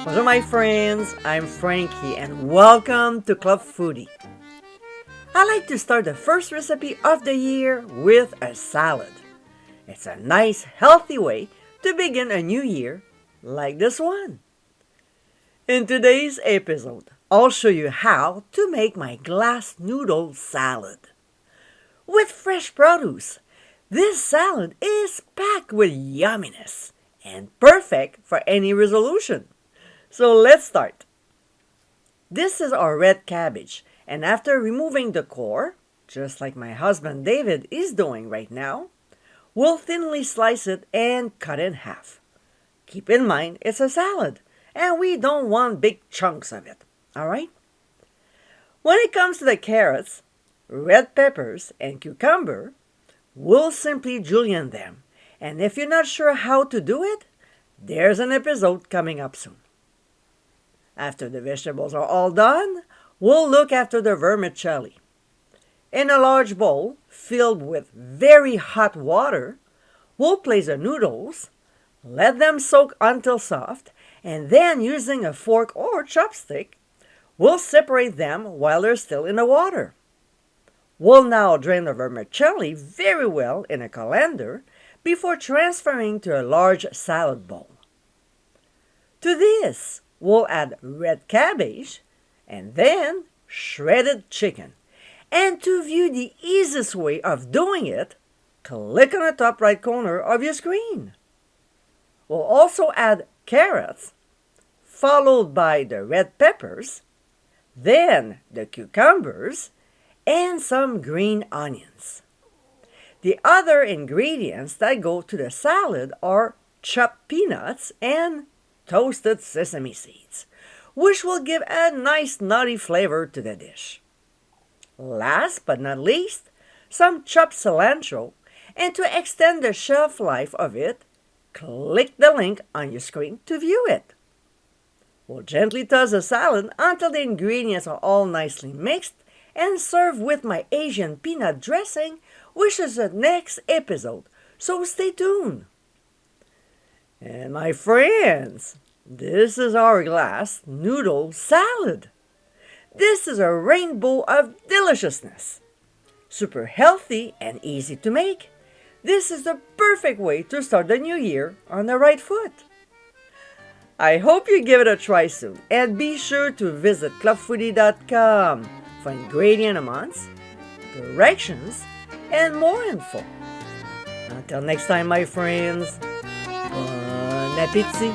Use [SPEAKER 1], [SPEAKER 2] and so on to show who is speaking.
[SPEAKER 1] Bonjour, my friends. I'm Frankie, and welcome to Club Foodie. I like to start the first recipe of the year with a salad. It's a nice, healthy way to begin a new year like this one. In today's episode, I'll show you how to make my glass noodle salad. With fresh produce, this salad is packed with yumminess and perfect for any resolution. So let's start. This is our red cabbage, and after removing the core, just like my husband David is doing right now, we'll thinly slice it and cut in half. Keep in mind it's a salad, and we don't want big chunks of it, alright? When it comes to the carrots, red peppers, and cucumber, we'll simply julienne them, and if you're not sure how to do it, there's an episode coming up soon. After the vegetables are all done, we'll look after the vermicelli. In a large bowl filled with very hot water, we'll place the noodles, let them soak until soft, and then using a fork or chopstick, we'll separate them while they're still in the water. We'll now drain the vermicelli very well in a colander before transferring to a large salad bowl. To this, we'll add red cabbage and then shredded chicken. And to view the easiest way of doing it, click on the top right corner of your screen. We'll also add carrots, followed by the red peppers, then the cucumbers, and some green onions. The other ingredients that go to the salad are chopped peanuts and toasted sesame seeds, which will give a nice nutty flavor to the dish. Last but not least, some chopped cilantro, and to extend the shelf life of it, click the link on your screen to view it. We'll gently toss the salad until the ingredients are all nicely mixed and serve with my Asian peanut dressing, which is the next episode, so stay tuned. And my friends, this is our glass noodle salad. This is a rainbow of deliciousness. Super healthy and easy to make. This is the perfect way to start the new year on the right foot. I hope you give it a try soon, and be sure to visit clubfoodie.com for ingredient amounts, directions, and more info. Until next time, my friends, bon appétit!